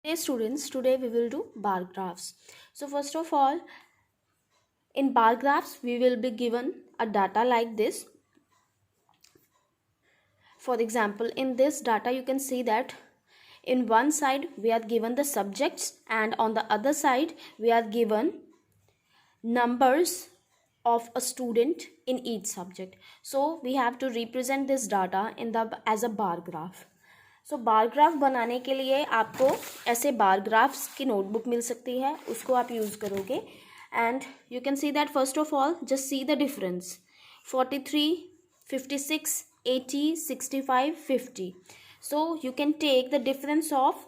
Hey students, today we will do bar graphs. So first of all, in bar graphs we will be given a data like this. For example, in this data you can see that in one side we are given the subjects and on the other side we are given numbers of a student in each subject. So we have to represent this data in the as a bar graph. So bar graph बनाने के लिए आपको ऐसे बार graphs की notebook मिल सकती है, उसको आप यूज़ करोगे and you can see that first of all just see the difference 43, 56, 80, 65, 50. So you can take the difference of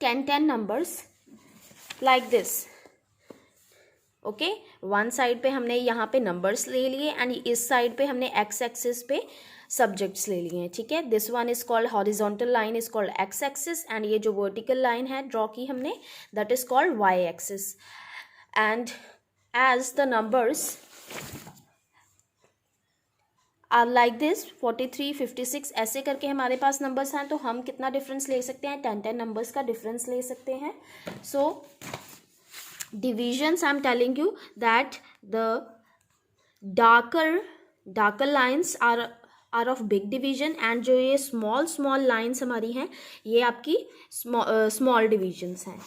10 numbers like this. Okay, one side पे हमने यहाँ पे नंबर्स ले लिए एंड इस साइड पे हमने एक्स एक्सिस पे सब्जेक्ट्स ले लिए हैं. ठीक है, this one is called horizontal line is called X axis and ये जो वर्टिकल लाइन है ड्रॉ की हमने that is called Y axis. And as the numbers are like this 43, 56 ऐसे करके हमारे पास नंबर्स हैं, तो हम कितना डिफरेंस ले सकते हैं? 10 नंबर्स का डिफरेंस ले सकते हैं. सो divisions I'm telling you that the darker lines are of big division and जो ये small lines हमारी हैं ये आपकी small divisions हैं.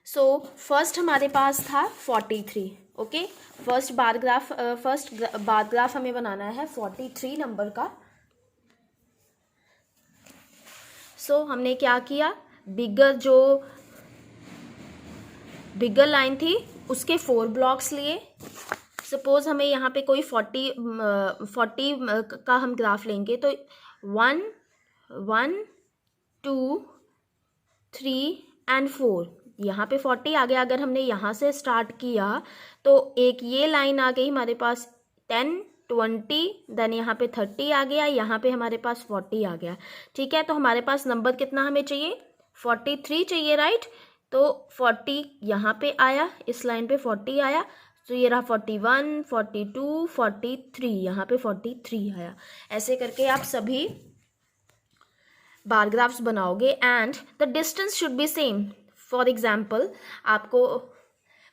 So first हमारे पास था 43. ओके, फर्स्ट बार ग्राफ हमें बनाना है 43 नंबर का. सो हमने क्या किया, बिगर लाइन थी उसके 4 ब्लॉक्स लिए. सपोज हमें यहाँ पे कोई 40 का हम ग्राफ लेंगे तो 1, 1, 2, 3 एंड 4. यहाँ पे 40 आ गया. अगर हमने यहाँ से स्टार्ट किया तो एक ये लाइन आ गई हमारे पास 10, 20, देन यहाँ पे 30 आ गया, यहाँ पे हमारे पास 40 आ गया. ठीक है, तो हमारे पास नंबर कितना हमें चाहिए? 43 चाहिए, राइट. तो 40 यहाँ पे आया, इस लाइन पे 40 आया, तो ये रहा 41, 42, 43, यहाँ पे 43 आया. ऐसे करके आप सभी बार ग्राफ्स बनाओगे and the distance should be same. For example, आपको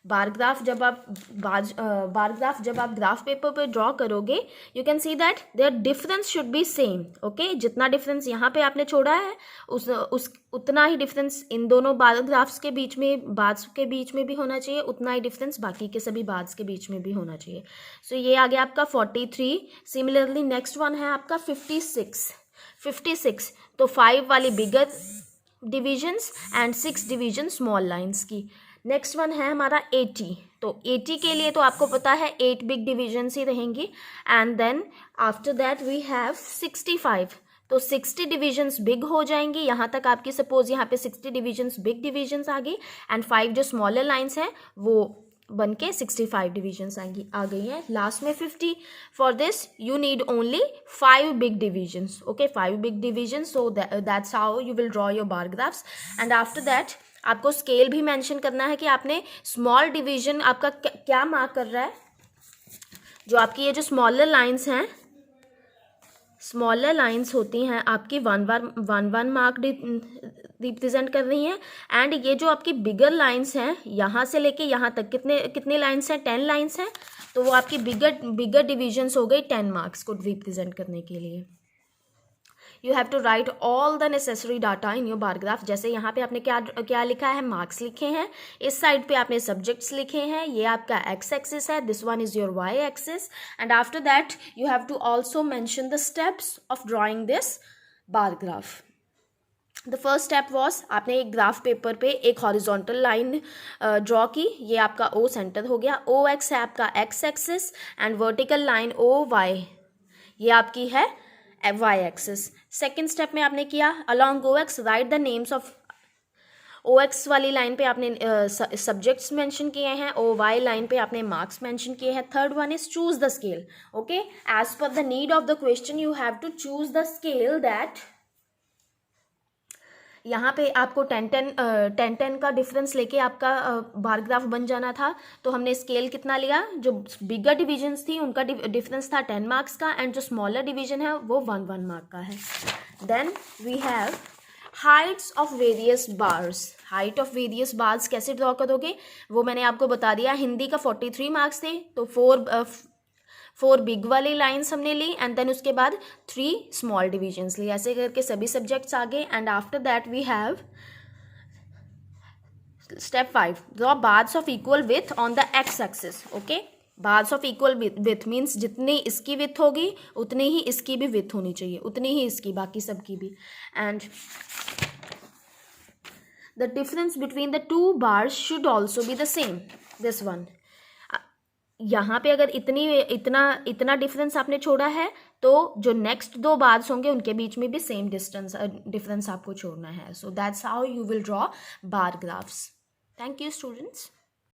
बार ग्राफ जब आप ग्राफ पेपर पे ड्रॉ करोगे you can see that there difference should be same. Okay, जितना डिफरेंस यहाँ पे आपने छोड़ा है उतना ही डिफरेंस इन दोनों बार ग्राफ्स के बीच में भी होना चाहिए, उतना ही डिफरेंस बाकी के सभी बार्स के बीच में भी होना चाहिए. सो ये आ गया आपका 43. सिमिलरली नेक्स्ट वन है आपका 56. तो 5 वाली bigger divisions and 6 division small lines की. नेक्स्ट वन है हमारा 80. तो 80 के लिए तो आपको पता है 8 बिग डिविजन्स ही रहेंगी and then after that we have 65. तो 60 डिविजन्स बिग हो जाएंगी. यहाँ तक आपकी सपोज यहाँ पे 60 डिविजन्स बिग डिविजन्स आ गई एंड 5 जो स्मॉलर लाइन्स हैं वो बन के 65 डिविजन्स आ गई हैं. लास्ट में 50. For this you need only 5 big divisions. Okay, 5 big divisions. So that's how you will draw your bar graphs. And after that आपको स्केल भी मेंशन करना है कि आपने स्मॉल डिवीजन आपका क्या मार्क कर रहा है. जो आपकी ये जो स्मॉलर लाइंस होती हैं आपकी 1 मार्क रिप्रेजेंट कर रही हैं एंड ये जो आपकी बिगर लाइंस हैं यहाँ से लेके यहाँ तक कितने लाइंस हैं? 10 लाइंस हैं. तो वो आपकी बिगर डिविजन्स हो गई 10 मार्क्स को रिप्रेजेंट करने के लिए. You have to write all the necessary data in your bar graph. जैसे यहाँ पे आपने क्या लिखा है? मार्क्स लिखे हैं. इस साइड पे आपने सब्जेक्ट्स लिखे हैं. ये आपका एक्स एक्सिस है, this one is your Y axis. And after that you have to also mention the steps of drawing this bar graph. The first step was आपने एक ग्राफ पेपर पे एक हॉरिजॉन्टल लाइन ड्रॉ की. ये आपका ओ centre हो गया. ओ X है आपका X axis and vertical line O Y ये आपकी है वाई एक्सिस. सेकेंड स्टेप में आपने किया along O X right the names of O X वाली लाइन पे आपने सब्जेक्ट्स मेंशन किए हैं, ओ वाई लाइन पे आपने मार्क्स मेंशन किए हैं. Third one is choose the scale. Okay, as per the need of the question you have to choose the scale that यहाँ पे आपको 10 का डिफरेंस लेके आपका बार ग्राफ बन जाना था, तो हमने स्केल कितना लिया, जो बिगर डिविजन्स थी उनका डिफरेंस था 10 मार्क्स का, एंड जो स्मॉलर डिवीजन है वो 1 मार्क का है। Then we have heights of various bars. Height of various bars कैसे ड्रॉ करोगे वो मैंने आपको बता दिया। हिंदी का 43 मार्क्स थे, तो 4 बिग वाली लाइन्स हमने ली, एंड देन उसके बाद 3 स्मॉल डिविजन्स ली। ऐसे करके सभी सब्जेक्ट्स आ गए। And after that we have step 5, draw bars of equal with on the X axis. Okay, bars of equal with means जितनी इसकी विथ होगी उतनी ही इसकी भी विथ होनी चाहिए, उतनी ही इसकी, बाकी सबकी भी। And the difference between the 2 bars should also be the same, this one. यहाँ पे अगर इतना डिफरेंस आपने छोड़ा है, तो जो नेक्स्ट 2 बार्स होंगे उनके बीच में भी सेम डिफरेंस आपको छोड़ना है। So that's how you will draw bar graphs. Thank you students.